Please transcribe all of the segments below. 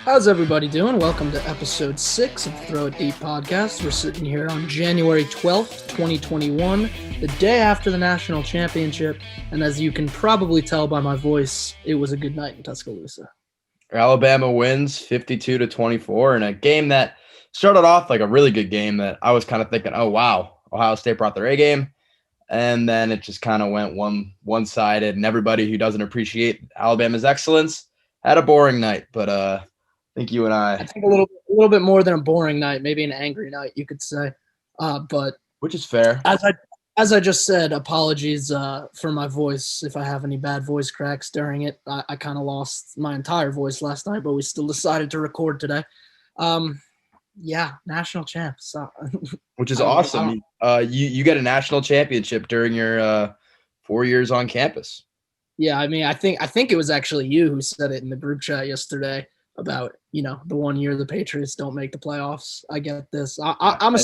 How's everybody doing? Welcome to episode 6 of the Throw It Deep podcast. We're sitting here on January 12th, 2021, the day after the national championship. And as you can probably tell by my voice, it was a good night in Tuscaloosa. Alabama wins 52-24 in a game that started off like a really good game that I was kind of thinking, oh, wow, Ohio State brought their A game. And then it just kind of went one-sided, and everybody who doesn't appreciate Alabama's excellence had a boring night. But I think you and I think a little bit more than a boring night, maybe an angry night, you could say. But which is fair. As I just said, apologies for my voice if I have any bad voice cracks during it. I kind of lost my entire voice last night, but we still decided to record today. Yeah, national champs. Which is awesome. You get a national championship during your 4 years on campus. Yeah, I mean, I think it was actually you who said it in the group chat yesterday about, the 1 year the Patriots don't make the playoffs. I get this. I'm a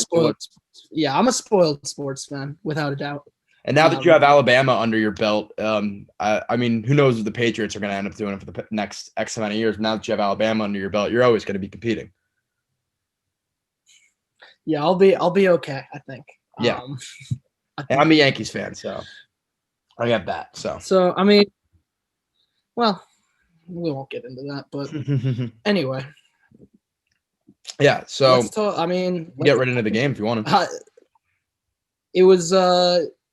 spoiled sports fan, without a doubt. And now that you have Alabama under your belt, I mean, who knows what the Patriots are going to end up doing for the next X amount of years. But now that you have Alabama under your belt, you're always going to be competing. Yeah, I'll be okay, I think. Yeah. I'm a Yankees fan, so I got that. So I mean, well, we won't get into that, but anyway. Yeah, so let's get right into the game if you want to. It was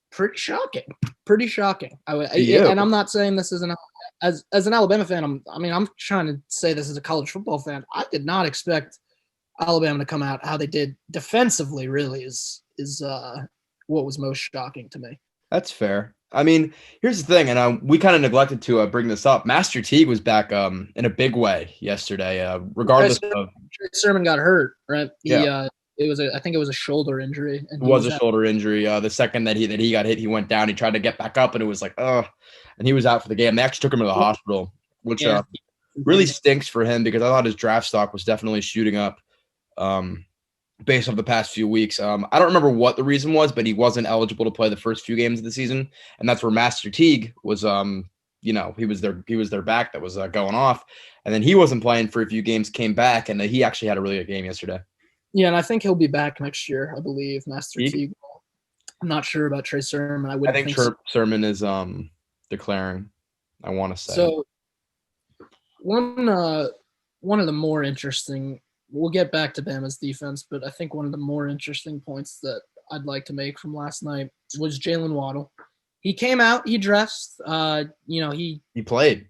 pretty shocking. And I'm not saying this as an Alabama fan. I'm trying to say this as a college football fan. I did not expect Alabama to come out how they did defensively. Really is what was most shocking to me. That's fair. I mean, here's the thing, and we kind of neglected to bring this up. Master Teague was back in a big way yesterday. Regardless of Sermon got hurt, right? Yeah. I think it was a shoulder injury. And it was a shoulder injury. The second that he got hit, he went down. He tried to get back up, and it was like, and he was out for the game. They actually took him to the hospital, which really stinks for him because I thought his draft stock was definitely shooting up. Based off the past few weeks. I don't remember what the reason was, but he wasn't eligible to play the first few games of the season. And that's where Master Teague was, he was their back that was going off. And then he wasn't playing for a few games, came back, and he actually had a really good game yesterday. Yeah, and I think he'll be back next year, I believe, Master Teague. I'm not sure about Trey Sermon. I think Sermon is declaring, I want to say. So one of the more interesting – we'll get back to Bama's defense, but I think one of the more interesting points that I'd like to make from last night was Jalen Waddle. He came out, he dressed, he played.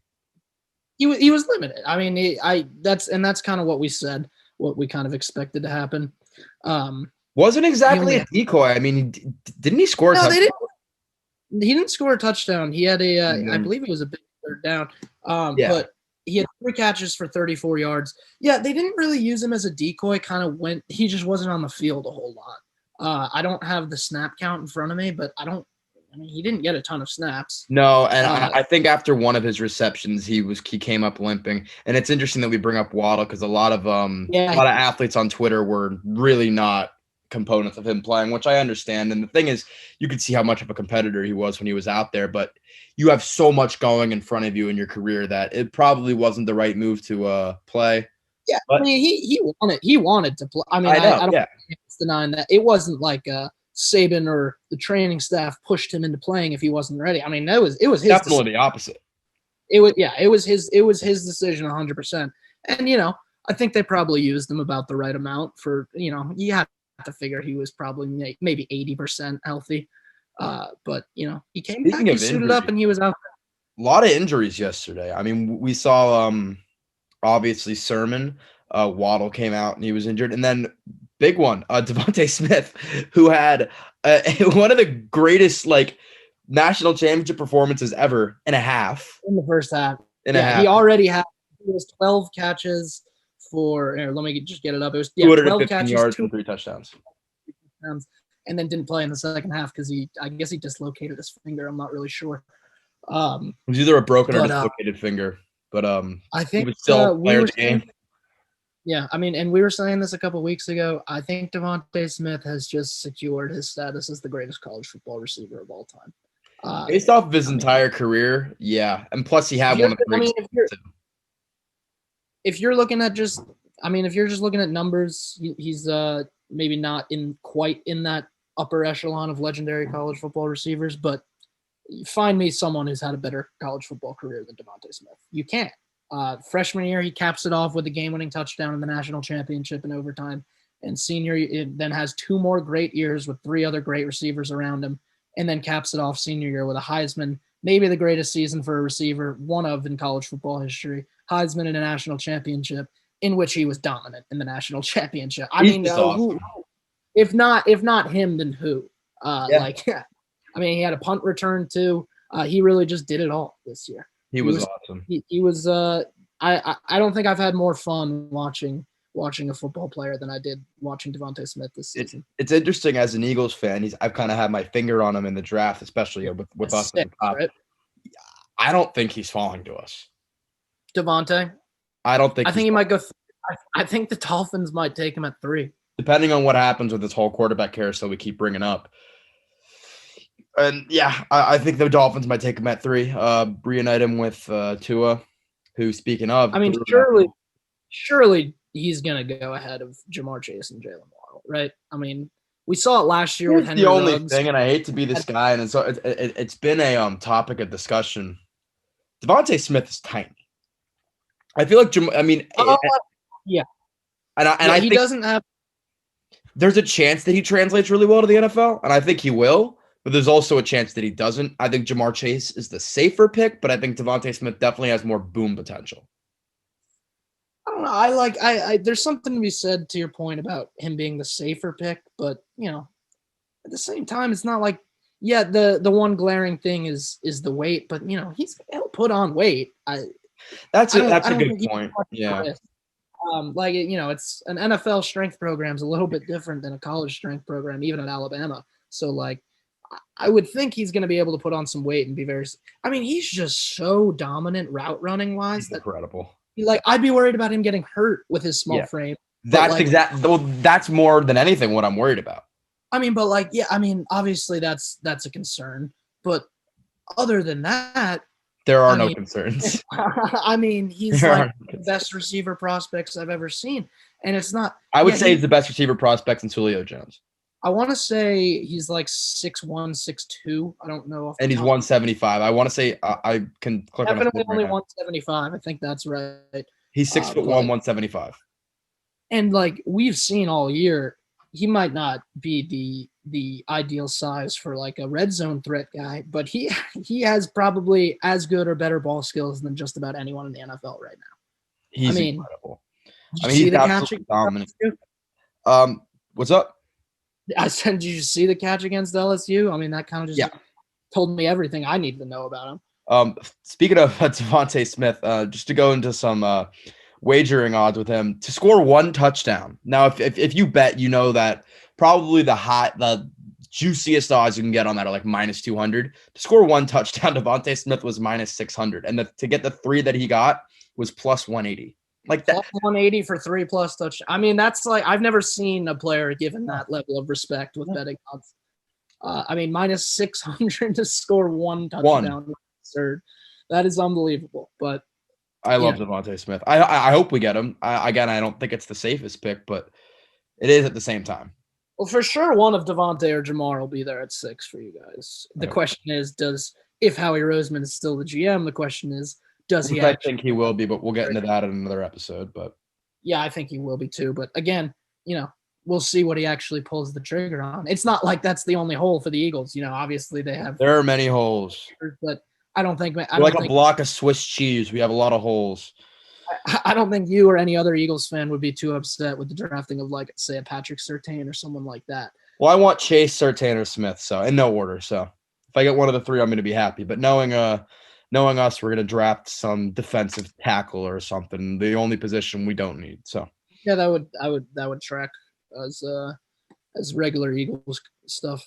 He was limited. I mean, that's kind of what we said, what we kind of expected to happen. Wasn't exactly a decoy. I mean, didn't he score? No, he didn't score a touchdown. He had I believe it was a big third down. But he had 3 catches for 34 yards. Yeah, they didn't really use him as a decoy. He just wasn't on the field a whole lot. I don't have the snap count in front of me, but he didn't get a ton of snaps. No, and I think after one of his receptions, he came up limping. And it's interesting that we bring up Waddle because a lot of athletes on Twitter were really not components of him playing, which I understand. And the thing is, you could see how much of a competitor he was when he was out there, but you have so much going in front of you in your career that it probably wasn't the right move to play. Yeah, but, I mean, he wanted to play. I mean, I don't think it's denying that. It wasn't like Saban or the training staff pushed him into playing if he wasn't ready. I mean, it was his definitely the opposite. It was his decision 100%. And I think they probably used him about the right amount for you had to figure he was probably maybe 80% healthy. But he came back, he suited up, and he was out there. A lot of injuries yesterday. I mean, we saw obviously Sermon, Waddle came out and he was injured, and then big one, Devonta Smith, who had one of the greatest national championship performances ever in a half. In the first half. He already had 12 catches for. Let me just get it up. It was 12 catches, yards, and 3 touchdowns. And then didn't play in the second half because I guess he dislocated his finger. I'm not really sure. It was either a broken or dislocated finger, but I think he was still player of the game. Yeah, I mean, and we were saying this a couple of weeks ago. I think Devonta Smith has just secured his status as the greatest college football receiver of all time. Based off of his entire career, yeah, and plus he had one of the greatest. if you're looking at if you're just looking at numbers, he's maybe not quite in that upper echelon of legendary college football receivers, but find me someone who's had a better college football career than Devonta Smith. You can't. Freshman year, he caps it off with a game-winning touchdown in the national championship in overtime. And senior, it then has 2 more great years with 3 other great receivers around him, and then caps it off senior year with a Heisman, maybe the greatest season for a receiver, one of in college football history, Heisman in a national championship, in which he was dominant in the national championship. Awesome. If not him, then who? Yeah. He had a punt return too. He really just did it all this year. He was awesome. He was. I don't think I've had more fun watching a football player than I did watching Devonta Smith this season. It's interesting as an Eagles fan. I've kind of had my finger on him in the draft, especially with us at the top. Right? I don't think he's falling to us. Devonta? I don't think. I think he might go. I think the Dolphins might take him at 3. Depending on what happens with this whole quarterback carousel we keep bringing up. And yeah, I think the Dolphins might take him at 3. Reunite him with Tua, who, speaking of, surely he's gonna go ahead of Jamar Chase and Jalen Waddle, right? We saw it last year with Henry the only Ruggs. thing, and I hate to be this guy, and it's been a topic of discussion. Devonta Smith is tiny. I feel like yeah, and I he think doesn't have. There's a chance that he translates really well to the NFL, and I think he will. But there's also a chance that he doesn't. I think Jamar Chase is the safer pick, but I think Devonta Smith definitely has more boom potential. I don't know. There's something to be said to your point about him being the safer pick, but at the same time, it's not like, the one glaring thing is the weight, but he'll put on weight. That's a good point. Yeah. It's an NFL strength program is a little bit different than a college strength program, even at Alabama. So I would think he's going to be able to put on some weight and be he's just so dominant route running wise. That's incredible. I'd be worried about him getting hurt with his small frame. That's more than anything what I'm worried about. Obviously that's a concern, but other than that, there are no concerns. He's the best receiver prospects I've ever seen. And it's not. I would say he's the best receiver prospect since Julio Jones. I want to say he's 6'1", 6'2". I don't know. And he's 175. I want to say I can click on. Definitely only 175. I think that's right. He's 6'1", 175. And we've seen all year, he might not be the ideal size for a red zone threat guy, but he has probably as good or better ball skills than just about anyone in the NFL right now. He's incredible. He's absolutely dominant. What's up? I said, did you see the catch against LSU? That kind of just told me everything I needed to know about him. Speaking of Devonta Smith, just to go into some wagering odds with him, to score 1 touchdown. Now, if you bet, that probably the juiciest odds you can get on that are minus 200. To score 1 touchdown, Devonta Smith was minus 600, and to get the 3 that he got was plus 180. That. Plus 180 for 3+ touchdowns. That's I've never seen a player given that level of respect with betting odds. Minus 600 to score 1 touchdown. Absurd. That is unbelievable. But I love Devonta Smith. I hope we get him. I don't think it's the safest pick, but it is at the same time. Well, for sure, one of Devonta or Jamar will be there at 6 for you guys. The question is, if Howie Roseman is still the GM, the question is, does he? I think he will be, but we'll get into that in another episode. But yeah, I think he will be too. But again, we'll see what he actually pulls the trigger on. It's not like that's the only hole for the Eagles. Obviously there are many holes, but I don't think a block of Swiss cheese. We have a lot of holes. I don't think you or any other Eagles fan would be too upset with the drafting of say a Patrick Surtain or someone like that. Well, I want Chase, Surtain, or Smith, so in no order. So if I get one of the 3, I'm going to be happy. But knowing us, we're going to draft some defensive tackle or something. The only position we don't need. So yeah, that would track as regular Eagles stuff.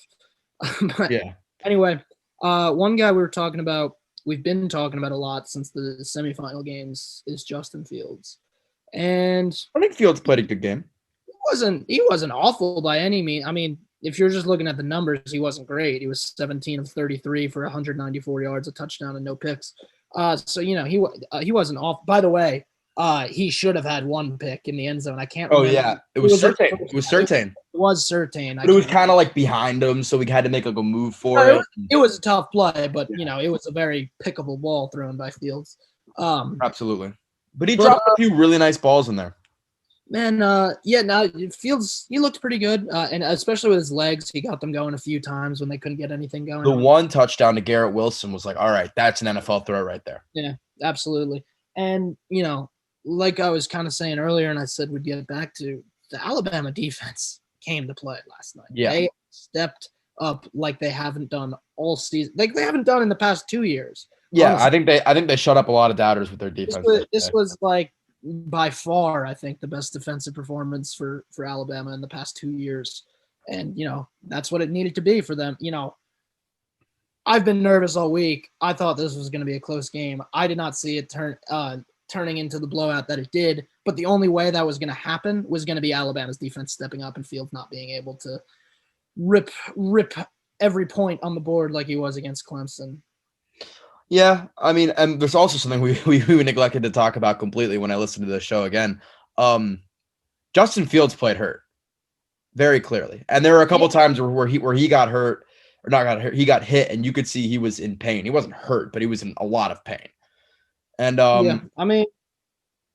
But yeah. Anyway, one guy we've been talking about a lot since the semifinal games is Justin Fields, and I think Fields played a good game. He wasn't awful by any means. If you're just looking at the numbers, he wasn't great. He was 17 of 33 for 194 yards, a touchdown, and no picks. So he wasn't off. By the way, he should have had one pick in the end zone. I can't Oh remember. yeah, it was Surtain. It was Surtain. It was Surtain. But it was kind of like behind him, so we had to make like a move for it. It was a tough play, but it was a very pickable ball thrown by Fields. Absolutely. But he dropped a few really nice balls in there. Man, Fields, he looked pretty good, and especially with his legs, he got them going a few times when they couldn't get anything going. The one touchdown to Garrett Wilson was like, all right, that's an NFL throw right there. Yeah, absolutely. And, like I was kind of saying earlier, and I said we'd get back to, the Alabama defense came to play last night. Yeah. They stepped up like they haven't done all season, like they haven't done in the past 2 years. Yeah, honestly. I think they shut up a lot of doubters with their defense. This was like by far, I think, the best defensive performance for Alabama in the past 2 years. And, that's what it needed to be for them. I've been nervous all week. I thought this was going to be a close game. I did not see it turning into the blowout that it did. But the only way that was going to happen was going to be Alabama's defense stepping up and Fields not being able to rip every point on the board like he was against Clemson. Yeah, I mean, and there's also something we neglected to talk about completely when I listened to the show again. Justin Fields played hurt very clearly, and there were a couple times where he got hurt or not got hurt. He got hit, and you could see he was in pain. He wasn't hurt, but he was in a lot of pain. And yeah, I mean,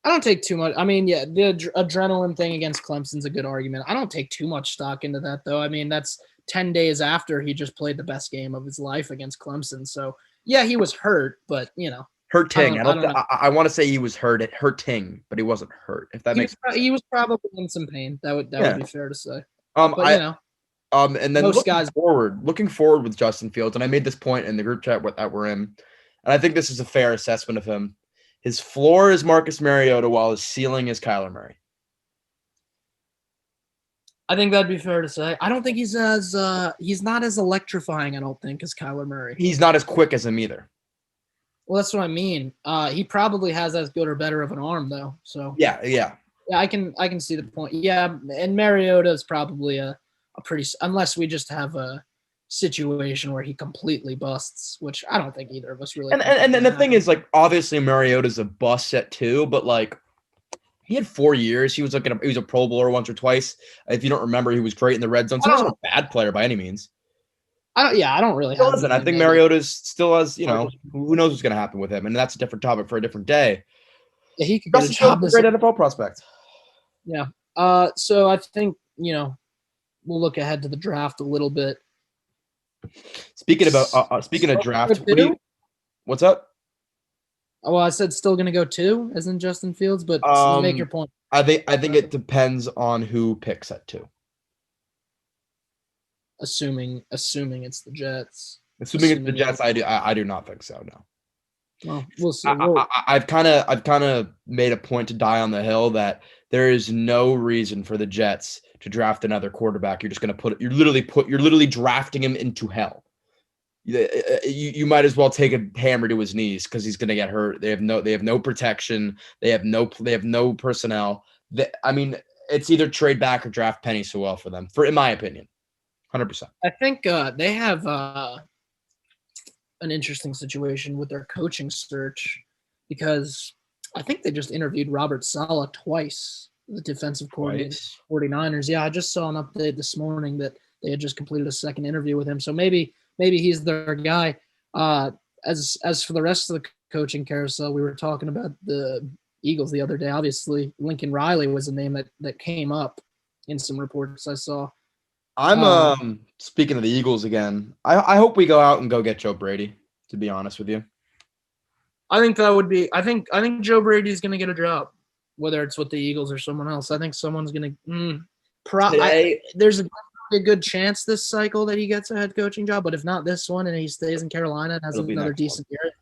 I don't take too much. I mean, yeah, the adrenaline thing against Clemson's a good argument. I don't take too much stock into that, though. I mean, that's 10 days after he just played the best game of his life against Clemson, so. Yeah, he was hurt, but hurting. I want to say he was hurting, but he wasn't hurt. If that makes sense. He was probably in some pain. That would be fair to say. And then looking forward with Justin Fields, and I made this point in the group chat that we're in, and I think this is a fair assessment of him. His floor is Marcus Mariota, while his ceiling is Kyler Murray. I think that'd be fair to say. I don't think he's not as electrifying, I don't think, as Kyler Murray. He's not as quick as him either. Well, that's what I mean. He probably has as good or better of an arm, though. So yeah. I can see the point. Yeah, and Mariota is probably a pretty, unless we just have a situation where he completely busts, which I don't think either of us really. And then the thing is, like, obviously Mariota's a bust at two, but like. He had 4 years. He was he was a Pro Bowler once or twice. If you don't remember, he was great in the red zone. So he wasn't a bad player by any means. I don't really. I think Mariota still has. Who knows what's going to happen with him, and that's a different topic for a different day. Yeah, he could get a job. Great NFL prospect. Yeah. So I think we'll look ahead to the draft a little bit. Speaking of draft, what's up? Well, I said still going to go 2, as in Justin Fields, but make your point. I think it depends on who picks at 2. Assuming it's the Jets. Assuming it's the Jets, I do not think so. No. Well, we'll see. I've kind of made a point to die on the hill that there is no reason for the Jets to draft another quarterback. You're just going to you're literally drafting him into hell. You might as well take a hammer to his knees because he's going to get hurt. They have no protection. They have no personnel. I mean, it's either trade back or draft Penny Sewell for them. In my opinion, 100%. I think they have an interesting situation with their coaching search because I think they just interviewed Robert Saleh twice, the defensive coordinator, 49ers. Yeah, I just saw an update this morning that they had just completed a second interview with him. So maybe he's their guy. As for the rest of the coaching carousel, we were talking about the Eagles the other day. Obviously, Lincoln Riley was a name that came up in some reports I saw. I'm speaking of the Eagles again. I hope we go out and go get Joe Brady, to be honest with you. I think that would be. I think Joe Brady's going to get a job, whether it's with the Eagles or someone else. I think someone's going to. There's a good chance this cycle that he gets a head coaching job, but if not this one and he stays in Carolina and has another decent year,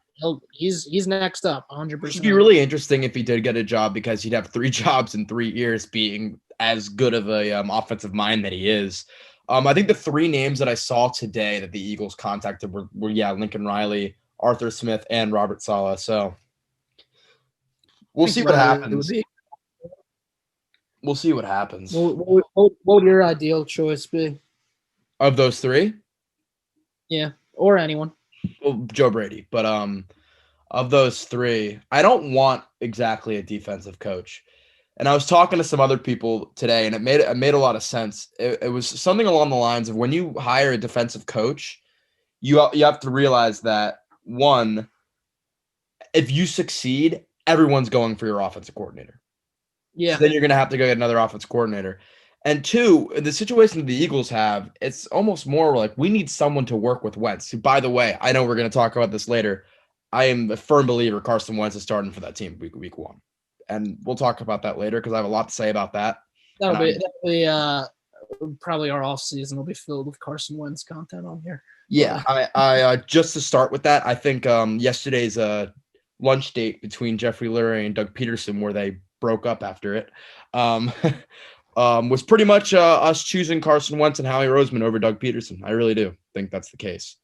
he's next up 100%. It'd be really interesting if he did get a job because he'd have 3 jobs in 3 years being as good of a offensive mind that he is. I think the 3 names that I saw today that the Eagles contacted were Lincoln Riley, Arthur Smith, and Robert Saleh. So we'll see what happens. We'll see what happens. What would your ideal choice be? Of those 3? Yeah, or anyone. Well, Joe Brady. But Of those three, I don't want exactly a defensive coach. And I was talking to some other people today, and it made a lot of sense. It was something along the lines of when you hire a defensive coach, you have to realize that one, if you succeed, everyone's going for your offensive coordinator. Yeah. So then you're going to have to go get another offensive coordinator. And two, the situation the Eagles have, it's almost more like we need someone to work with Wentz. Who, by the way, I know we're going to talk about this later. I am a firm believer Carson Wentz is starting for that team week one. And we'll talk about that later because I have a lot to say about that. That'll be probably our off season will be filled with Carson Wentz content on here. Yeah, I just to start with that, I think yesterday's lunch date between Jeffrey Lurie and Doug Peterson, where they broke up after it, was pretty much us choosing Carson Wentz and Howie Roseman over Doug Peterson. I really do think that's the case.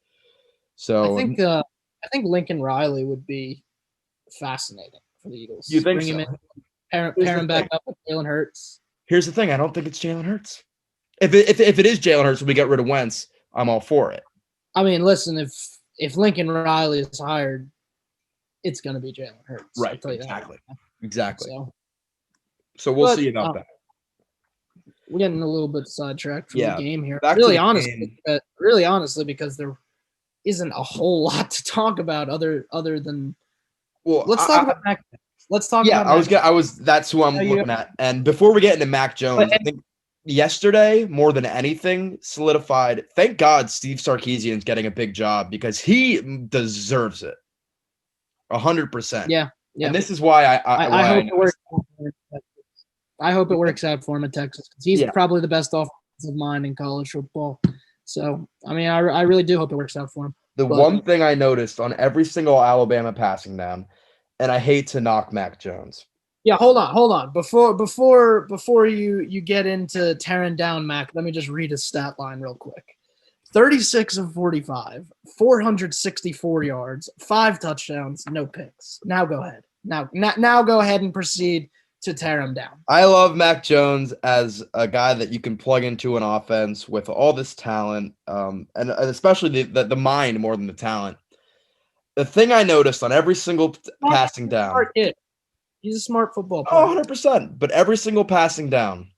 So I think Lincoln Riley would be fascinating for the Eagles. You think Bring so? him in, pair him back up with Jalen Hurts. Here's the thing: I don't think it's Jalen Hurts. If it is Jalen Hurts, when we get rid of Wentz, I'm all for it. I mean, listen, if Lincoln Riley is hired, it's going to be Jalen Hurts. Right. I'll tell you Exactly. that. Exactly. So we'll see about that. We're getting a little bit sidetracked from the game here. Really honestly, because there isn't a whole lot to talk about other than. Well, let's talk about Mac. Let's talk. Yeah, about that's who I'm looking at. And before we get into Mac Jones, I think yesterday more than anything solidified. Thank God Steve Sarkisian's getting a big job because he deserves it. 100%. Yeah. And this is why I hope it works. I hope it works out for him in Texas because he's probably the best offensive mind in college football. So, I mean, I really do hope it works out for him. One thing I noticed on every single Alabama passing down, and I hate to knock Mac Jones. Yeah, hold on. Before you get into tearing down Mac, let me just read his stat line real quick. 36 of 45, 464 yards, 5 touchdowns, no picks. Now go ahead. Now go ahead and proceed to tear him down. I love Mac Jones as a guy that you can plug into an offense with all this talent, and especially the mind more than the talent. The thing I noticed on every single passing down. He's a smart football player. 100%. But every single passing down,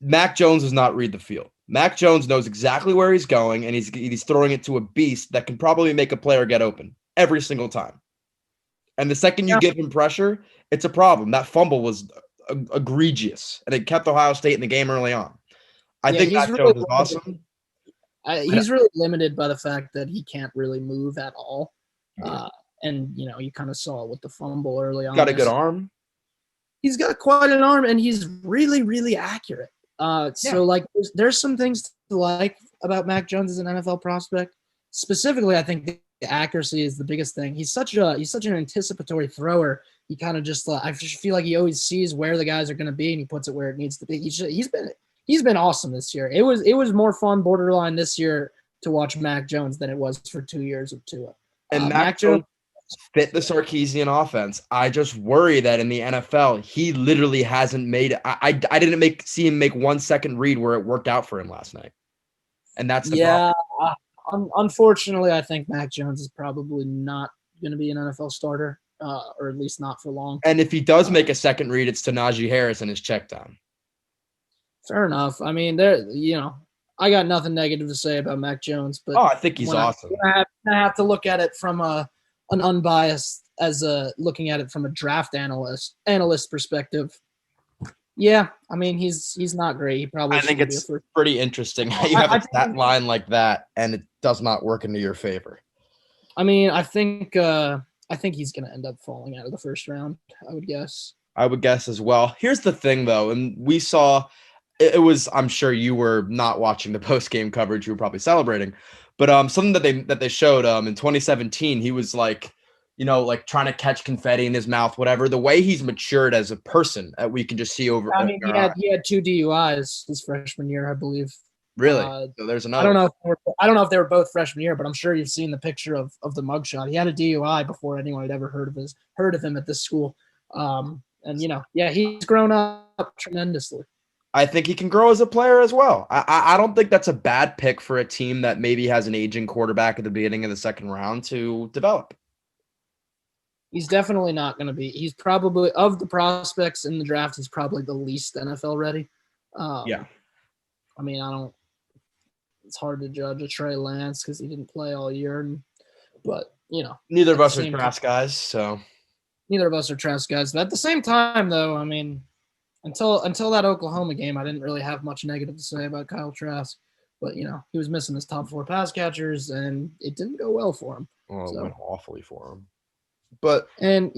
Mac Jones does not read the field. Mac Jones knows exactly where he's going, and he's throwing it to a beast that can probably make a player get open every single time. And the second you give him pressure, it's a problem. That fumble was egregious, and it kept Ohio State in the game early on. I think Mac Jones is awesome. He's really limited by the fact that he can't really move at all. And, you kind of saw it with the fumble early on. Got a good arm. He's got quite an arm, and he's really, really accurate. So, there's some things to like about Mac Jones as an NFL prospect. Specifically, I think the accuracy is the biggest thing. He's such an anticipatory thrower. He kind of just I just feel like he always sees where the guys are going to be, and he puts it where it needs to be. He's been awesome this year. It was more fun, borderline this year to watch Mac Jones than it was for 2 years of Tua. And Mac Jones fit the Sarkisian offense. I just worry that in the NFL, he literally hasn't made. I didn't see him make 1 second read where it worked out for him last night, and that's the problem. Unfortunately, I think Mac Jones is probably not going to be an NFL starter, or at least not for long. And if he does make a second read, it's to Najee Harris and his check down. Fair enough. I mean, I got nothing negative to say about Mac Jones, but I think he's awesome. I have to look at it from an unbiased, looking at it from a draft analyst perspective. Yeah, I mean he's not great. He probably. I think it's pretty interesting how you have a stat line like that and it does not work into your favor. I mean, I think he's going to end up falling out of the first round. I would guess. I would guess as well. Here's the thing, though, and we saw. It was. I'm sure you were not watching the post game coverage. You were probably celebrating, but something that they showed in 2017. He was like trying to catch confetti in his mouth, whatever. The way he's matured as a person, we can just see over. I mean, he had 2 DUIs his freshman year, I believe. Really? So there's another. I don't know if they were both freshman year, but I'm sure you've seen the picture of the mugshot. He had a DUI before anyone had ever heard of him at this school. And he's grown up tremendously. I think he can grow as a player as well. I don't think that's a bad pick for a team that maybe has an aging quarterback at the beginning of the second round to develop. He's definitely not going to be. He's probably, of the prospects in the draft, he's probably the least NFL ready. Yeah. I mean, it's hard to judge a Trey Lance because he didn't play all year. But, neither of us are trash guys, so. Neither of us are trash guys. But at the same time, though, I mean, until that Oklahoma game, I didn't really have much negative to say about Kyle Trask. But, he was missing his top 4 pass catchers, and it didn't go well for him. Well, it went awfully for him. And,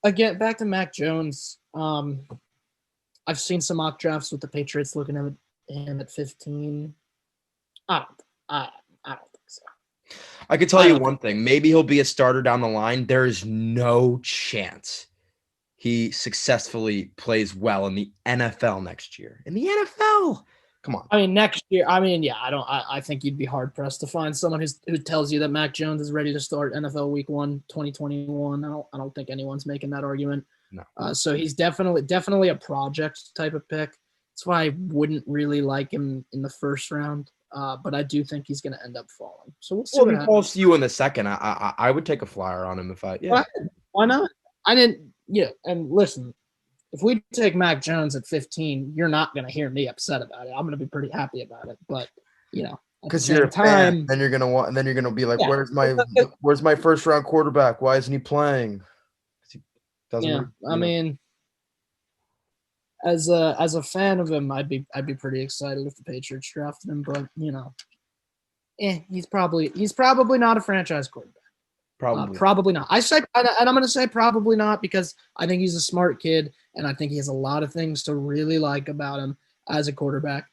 again, back to Mac Jones. I've seen some mock drafts with the Patriots looking at him at 15. I don't think so. I could tell you one thing. Maybe he'll be a starter down the line. There is no chance he successfully plays well in the NFL next year. In the NFL. Come on. I mean, next year. I mean, yeah. I think you'd be hard pressed to find someone who tells you that Mac Jones is ready to start NFL Week 1, 2021. I don't think anyone's making that argument. No. So he's definitely a project type of pick. That's why I wouldn't really like him in the first round. But I do think he's going to end up falling. So we'll see. Well, if he falls to you in the second, I would take a flyer on him if I. Yeah. Why not? I didn't. Yeah, and listen. If we take Mac Jones at 15, you're not going to hear me upset about it. I'm going to be pretty happy about it. But, because you're a fan, then you're going to want, and then you're going to be like, yeah, where's my first round quarterback? Why isn't he playing? I mean, as a fan of him, I'd be pretty excited if the Patriots drafted him. But he's probably not a franchise quarterback. Probably not. And I'm going to say probably not because I think he's a smart kid and I think he has a lot of things to really like about him as a quarterback.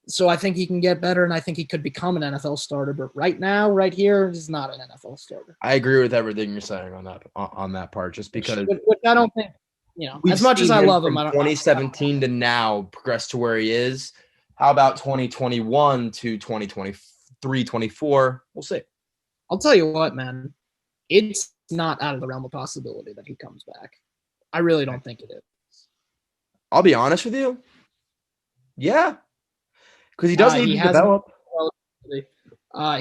So I think he can get better and I think he could become an NFL starter. But right now, right here, he's not an NFL starter. I agree with everything you're saying on that part, just because. Which I don't think, as much as I love him, 2017 to now progress to where he is. How about 2021 to 2023, 24? We'll see. I'll tell you what, man. It's not out of the realm of possibility that he comes back. I really don't think it is. I'll be honest with you. Yeah. Because he doesn't need to develop.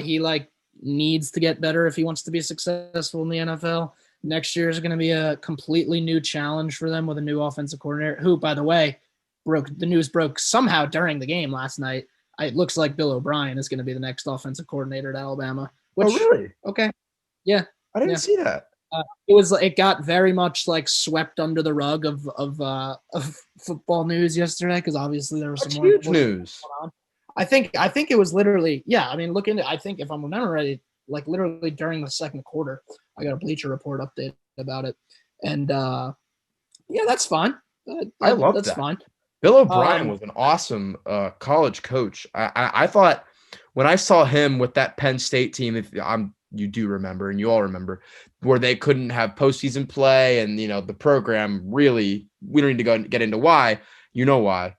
He needs to get better if he wants to be successful in the NFL. Next year is going to be a completely new challenge for them with a new offensive coordinator who, by the way, the news broke somehow during the game last night. It looks like Bill O'Brien is going to be the next offensive coordinator at Alabama. Oh, really? Okay. Yeah. I didn't see that. It got very much swept under the rug of football news yesterday because obviously there was some huge news. I think it was literally I mean look into I think if I'm remembering right literally during the second quarter I got a Bleacher Report update about it and that's fine. I love that. That's fine. Bill O'Brien was an awesome college coach. I thought when I saw him with that Penn State team, you do remember, and you all remember, where they couldn't have postseason play, and the program really. We don't need to go and get into why. You know why.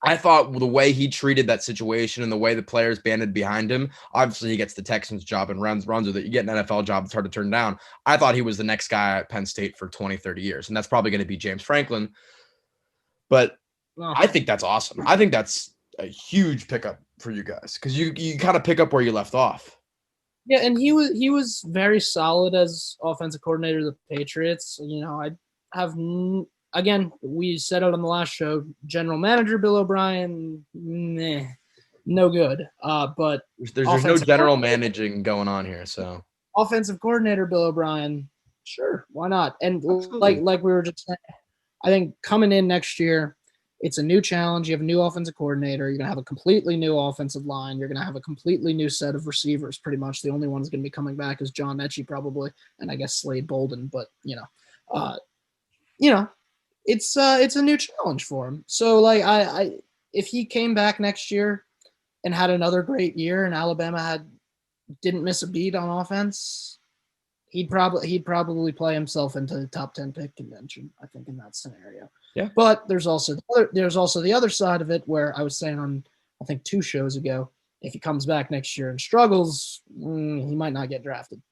I thought the way he treated that situation and the way the players banded behind him. Obviously, he gets the Texans job and runs with it. You get an NFL job; it's hard to turn down. I thought he was the next guy at Penn State for 20, 30 years, and that's probably going to be James Franklin. But I think that's awesome. I think that's a huge pickup for you guys because you kind of pick up where you left off. Yeah, and he was very solid as offensive coordinator of the Patriots. I have again we said it on the last show. General manager Bill O'Brien, no good. But there's no general managing going on here. So offensive coordinator Bill O'Brien, sure, why not? And like we were just saying, I think coming in next year. It's a new challenge. You have a new offensive coordinator. You're going to have a completely new offensive line. You're going to have a completely new set of receivers, pretty much. The only one that's going to be coming back is John Mechie probably, and I guess Slade Bolden. But, it's a new challenge for him. So, if he came back next year and had another great year and Alabama didn't miss a beat on offense, he'd probably play himself into the top 10 pick convention, I think, in that scenario. Yeah. But there's also the other side of it where I was saying on, I think 2 shows ago, if he comes back next year and struggles, he might not get drafted.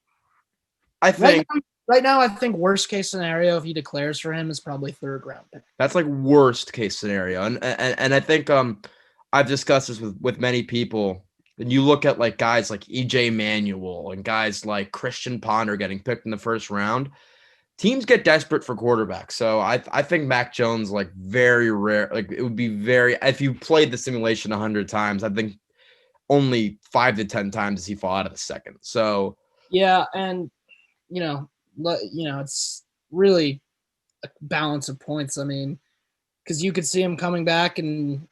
I think right now, I think worst case scenario, if he declares for him, is probably 3rd round pick. That's worst case scenario. And I think I've discussed this with many people. And you look at guys like EJ Manuel and guys like Christian Ponder getting picked in the first round. teams get desperate for quarterbacks. So I think Mac Jones, like, very rare. Like, it would be very, if you played the simulation 100 times, I think only 5 to 10 times does he fall out of the second. So yeah, and it's really a balance of points. I mean, because you could see him coming back, and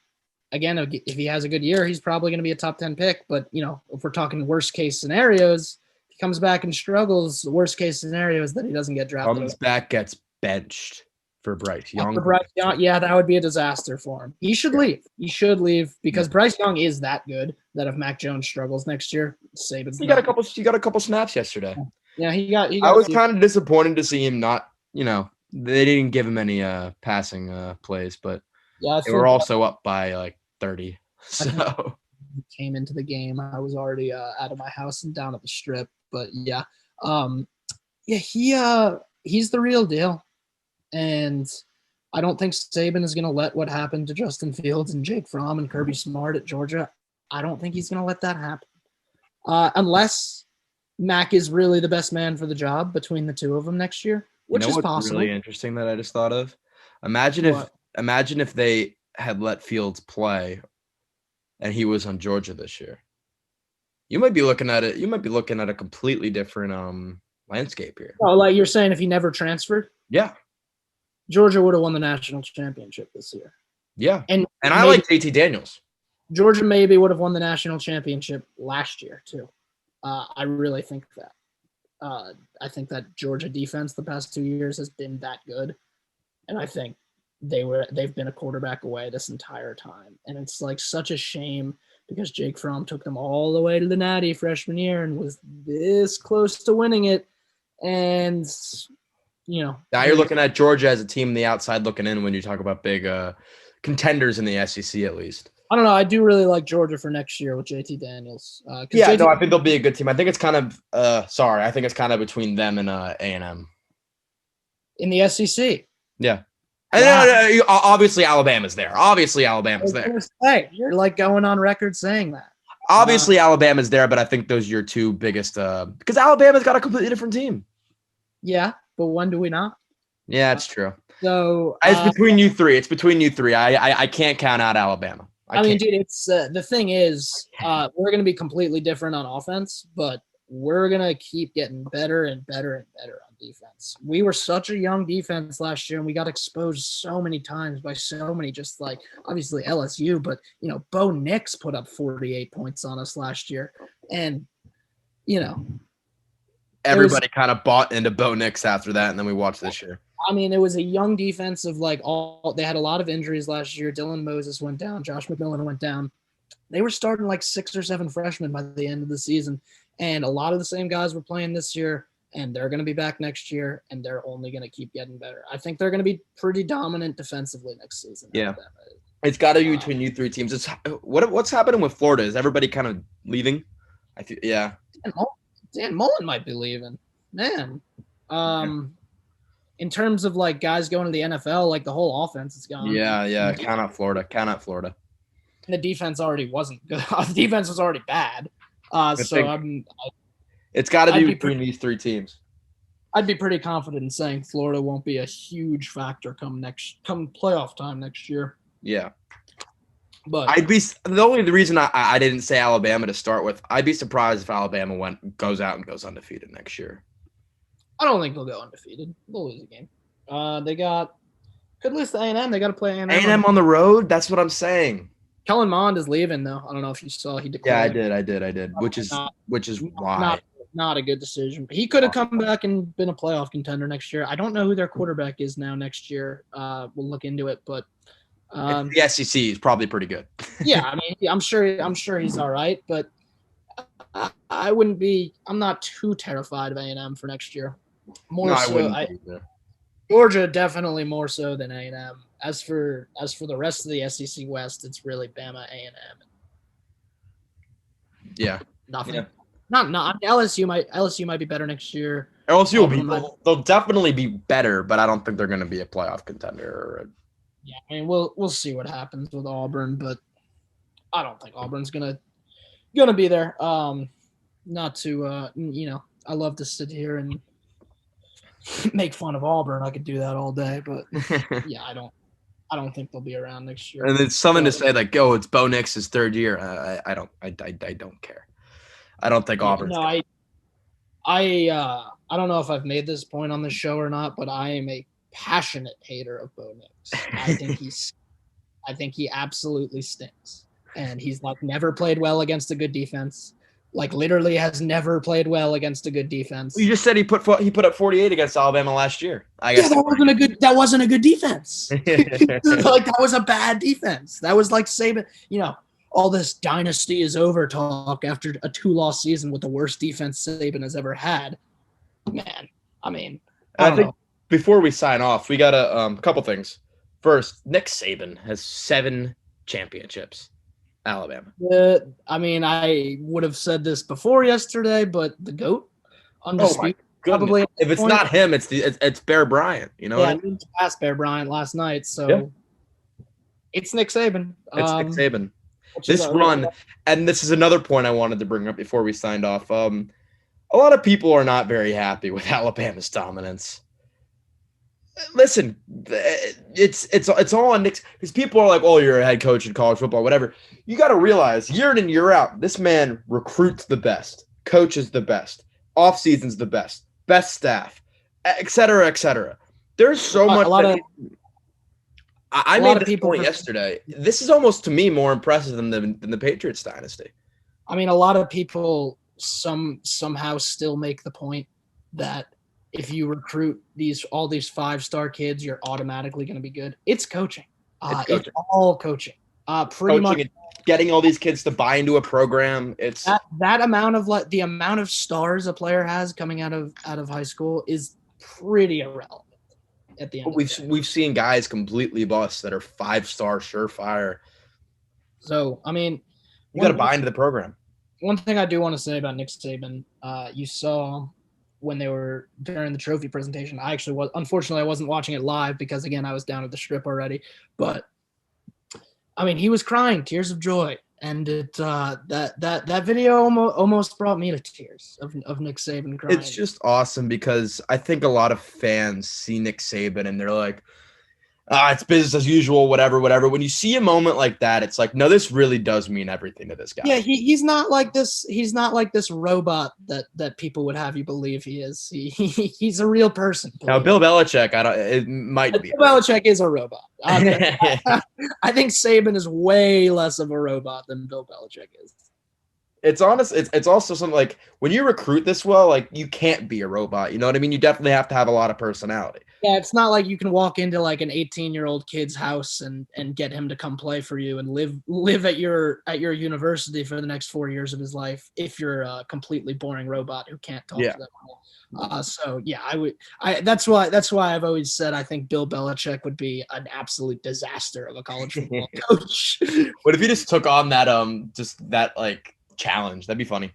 again, if he has a good year, he's probably going to be a top 10 pick. But if we're talking worst case scenarios, he comes back and struggles. The worst case scenario is that he doesn't get drafted. Comes back, gets benched for Bryce Young. Yeah, that would be a disaster for him. He should leave. He should leave because Bryce Young is that good that if Mac Jones struggles next year, Saban's he got a couple snaps yesterday. Yeah, he got I was kind of disappointed to see him not, they didn't give him any passing plays, but they were also up by like 30. So he came into the game. I was already out of my house and down at the strip, but he's the real deal. And I don't think Saban is going to let what happened to Justin Fields and Jake Fromm and Kirby Smart at Georgia. I don't think he's going to let that happen. Unless Mac is really the best man for the job between the two of them next year, which is possible. Really interesting that I just thought of. Imagine if they had let Fields play and he was on Georgia this year. You might be looking at it. You might be looking at a completely different landscape here. Oh, like you're saying if he never transferred? Yeah. Georgia would have won the national championship this year. Yeah. And I like JT Daniels. Georgia maybe would have won the national championship last year too. I really think that. I think that Georgia defense the past 2 years has been that good. And I think they've been a quarterback away this entire time. And it's like such a shame because Jake Fromm took them all the way to the Natty freshman year and was this close to winning it. And now you're looking at Georgia as a team on the outside looking in when you talk about big contenders in the SEC at least. I don't know. I do really like Georgia for next year with JT Daniels. I think they'll be a good team. I think it's kind of I think it's kind of between them and A&M. In the SEC. Yeah. Wow. Obviously Alabama's there. Hey, you're like going on record saying that. Obviously Alabama's there, but I think those are your two biggest because Alabama's got a completely different team. Yeah, but when do we not? Yeah, it's true. So it's between you three. I can't count out Alabama. I mean, dude, it's the thing is, we're going to be completely different on offense, but we're going to keep getting better and better and better on defense. We were such a young defense last year, and we got exposed so many times by so many, just like obviously LSU, but Bo Nix put up 48 points on us last year, and everybody kind of bought into Bo Nix after that, and then we watched this year. I mean, it was a young defense of they had a lot of injuries last year. Dylan Moses went down. Josh McMillan went down. They were starting like 6 or 7 freshmen by the end of the season. And a lot of the same guys were playing this year, and they're going to be back next year, and they're only going to keep getting better. I think they're going to be pretty dominant defensively next season. Yeah. It's got to be between you three teams. It's what's happening with Florida? Is everybody kind of leaving? Yeah. Dan Mullen might be leaving. Man. In terms of like guys going to the NFL, like the whole offense is gone. Yeah. Count out Florida. And the defense already wasn't good. The defense was already bad. It's got to be between these three teams. I'd be pretty confident in saying Florida won't be a huge factor come playoff time next year. Yeah. But the only reason I didn't say Alabama to start with, I'd be surprised if Alabama goes out and goes undefeated next year. I don't think they'll go undefeated. They'll lose a game. Could lose to A&M. They got to play A&M. A&M on the road? That's what I'm saying. Kellen Mond is leaving, though. I don't know if you saw. He declared. Yeah, I did. Which is why. Not a good decision. He could have come back and been a playoff contender next year. I don't know who their quarterback is now next year. We'll look into it, but the SEC is probably pretty good. Yeah, I mean, I'm sure he's all right, but I wouldn't be. I'm not too terrified of A&M for next year. Georgia definitely more so than A&M. As for the rest of the SEC West, it's really Bama, A&M. Yeah, nothing. Yeah. Not LSU might be better next year. LSU they'll definitely be better, but I don't think they're going to be a playoff contender. Yeah, I mean we'll see what happens with Auburn, but I don't think Auburn's gonna be there. Not to I love to sit here and make fun of Auburn, I could do that all day. But yeah, I don't think they'll be around next year. And it's something to say like, "Oh, it's Bo Nix's third year." I don't care. I don't think Auburn's. No, I don't know if I've made this point on this show or not, but I am a passionate hater of Bo Nix. I think he absolutely stinks, and he's like never played well against a good defense. Like literally has never played well against a good defense. You just said he put up 48 against Alabama last year. I guess that wasn't a good defense. Like that was a bad defense. That was like Saban, all this dynasty is over talk after a 2-loss season with the worst defense Saban has ever had. Man, I think before we sign off, we got a couple things. First, Nick Saban has 7 championships. Alabama. I would have said this before yesterday, but the GOAT, undisputed. Probably. If it's not him, it's Bear Bryant. You know what I mean? Passed Bear Bryant last night, so it's Nick Saban. It's Nick Saban. This run, and this is another point I wanted to bring up before we signed off. A lot of people are not very happy with Alabama's dominance. Listen, it's all on Nick, because people are like, "Oh, you're a head coach in college football, whatever." You got to realize, year in and year out, this man recruits the best, coaches the best, off season's the best staff, et cetera, et cetera. There's so much. I made this point yesterday. This is almost to me more impressive than the Patriots dynasty. I mean, a lot of people somehow still make the point that if you recruit all these 5-star kids, you're automatically going to be good. It's coaching. It's all coaching. Pretty much getting all these kids to buy into a program. It's that amount of the amount of stars a player has coming out of high school is pretty irrelevant at the end. We've seen guys completely bust that are 5-star surefire. So I mean, you got to buy into the program. One thing I do want to say about Nick Saban, you saw when they were during the trophy presentation. Unfortunately, I wasn't watching it live because again, I was down at the Strip already. But I mean, he was crying tears of joy, and that video almost brought me to tears of Nick Saban crying. It's just awesome because I think a lot of fans see Nick Saban and they're like, it's business as usual, whatever. When you see a moment like that, it's like, no, this really does mean everything to this guy. Yeah, he's not like this. He's not like this robot that people would have you believe he is. He's a real person. Now, Bill Belichick, it might be. Bill Belichick is a robot. I think Saban is way less of a robot than Bill Belichick is. It's honest. It's also something like when you recruit this well, like you can't be a robot. You know what I mean? You definitely have to have a lot of personality. Yeah, it's not like you can walk into like an 18-year-old kid's house and get him to come play for you and live at your university for the next 4 years of his life if you're a completely boring robot who can't talk to them all. So yeah, that's why I've always said I think Bill Belichick would be an absolute disaster of a college football coach. What if he just took on that challenge? That'd be funny.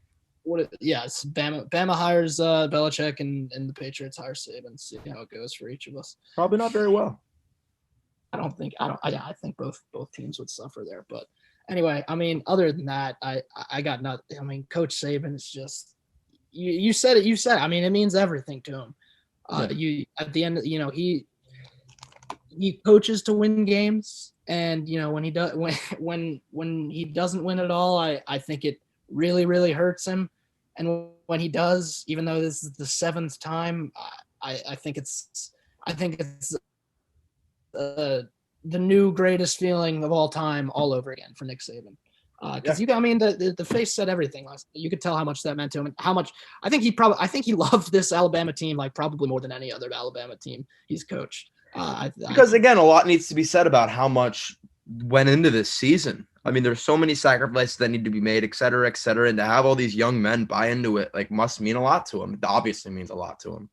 Yes, Bama hires Belichick and the Patriots hire Saban. See how it goes for each of us. Probably not very well. I think both teams would suffer there. But anyway, I mean, other than that, I got nothing. I mean, Coach Saban is just you said it. You said it. I mean, it means everything to him. You at the end, he coaches to win games, and when he does when he doesn't win at all, I think it really, really hurts him. And when he does, even though this is the 7th time, I think it's the new greatest feeling of all time all over again for Nick Saban. Because the face said everything. You could tell how much that meant to him, and how much I think he loved this Alabama team like probably more than any other Alabama team he's coached. Because again, a lot needs to be said about how much went into this season. I mean, there's so many sacrifices that need to be made, et cetera, and to have all these young men buy into it, must mean a lot to him. It obviously means a lot to him.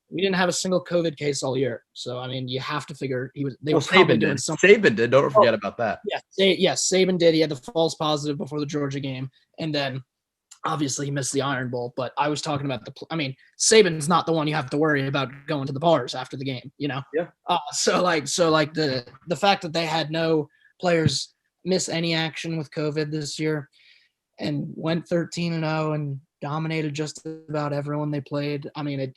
We didn't have a single COVID case all year, so I mean, you have to figure they were probably doing something. Saban did. Don't forget about that. Yes, Saban did. He had the false positive before the Georgia game, and then obviously he missed the Iron Bowl. But I was talking about Saban's not the one you have to worry about going to the bars after the game. Yeah. So the fact that they had no players miss any action with COVID this year and went 13-0 and dominated just about everyone they played. I mean,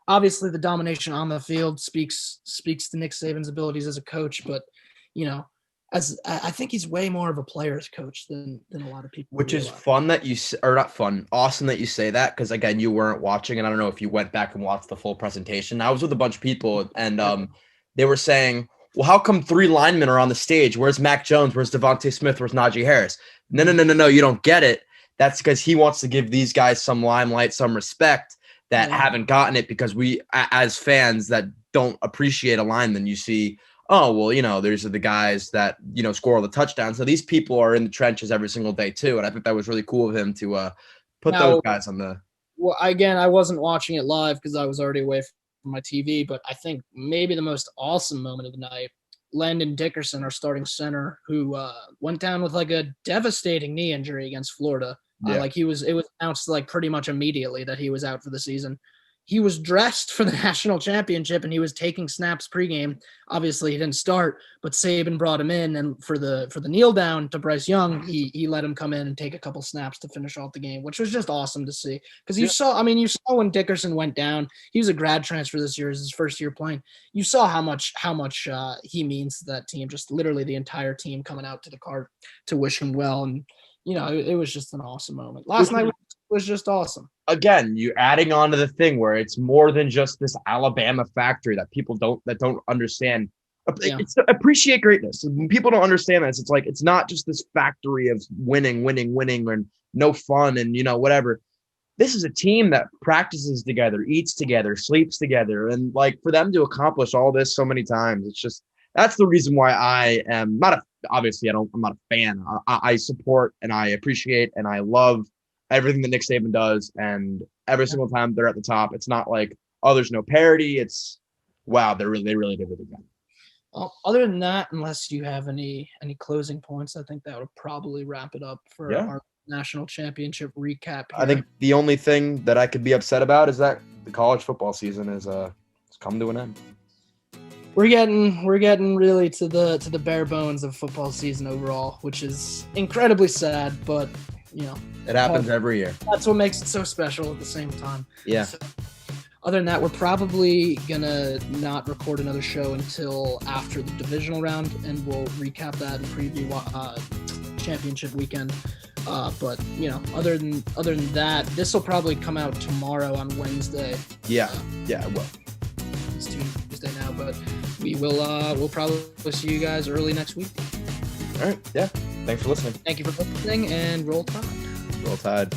obviously the domination on the field speaks to Nick Saban's abilities as a coach, but as I think he's way more of a player's coach than a lot of people. Which is fun that awesome that you say that, because again, you weren't watching, and I don't know if you went back and watched the full presentation. I was with a bunch of people, and they were saying, well, how come 3 linemen are on the stage? Where's Mac Jones? Where's Devonta Smith? Where's Najee Harris? No, you don't get it. That's because he wants to give these guys some limelight, some respect that haven't gotten it, because we, as fans that don't appreciate a lineman, you see, oh, well, these are the guys that, score all the touchdowns. So these people are in the trenches every single day too. And I think that was really cool of him to put those guys on the. Well, again, I wasn't watching it live because I was already away from my TV, but I think maybe the most awesome moment of the night, Landon Dickerson, our starting center, who went down with like a devastating knee injury against Florida. Yeah. It was announced like pretty much immediately that he was out for the season. He was dressed for the national championship and he was taking snaps pregame. Obviously, he didn't start, but Saban brought him in, and for the kneel down to Bryce Young, he let him come in and take a couple snaps to finish off the game, which was just awesome to see. Because you saw when Dickerson went down, he was a grad transfer this year, as his first year playing. You saw how much he means to that team. Just literally the entire team coming out to the cart to wish him well, and it was just an awesome moment. Last night was just awesome. Again, you adding on to the thing where it's more than just this Alabama factory that people don't understand. It's appreciate greatness. When people don't understand this, it's like, it's not just this factory of winning and no fun and whatever. This is a team that practices together, eats together, sleeps together, and like for them to accomplish all this so many times, it's just, that's the reason why I am not I'm not a fan. I support and I appreciate and I love everything that Nick Saban does, and every single time they're at the top, it's not like, oh, there's no parity. It's, wow, they really did it again. Other than that, unless you have any closing points, I think that would probably wrap it up for our national championship recap here. I think the only thing that I could be upset about is that the college football season is come to an end. We're getting really to the bare bones of football season overall, which is incredibly sad, but it happens every year. That's what makes it so special at the same time. Yeah. So, other than that, we're probably gonna not record another show until after the divisional round, and we'll recap that and preview championship weekend. But other than that, this will probably come out tomorrow on Wednesday. Yeah, it will. It's Tuesday now, but we'll probably see you guys early next week. All right. Yeah. Thanks for listening. Thank you for listening, and roll tide. Roll tide.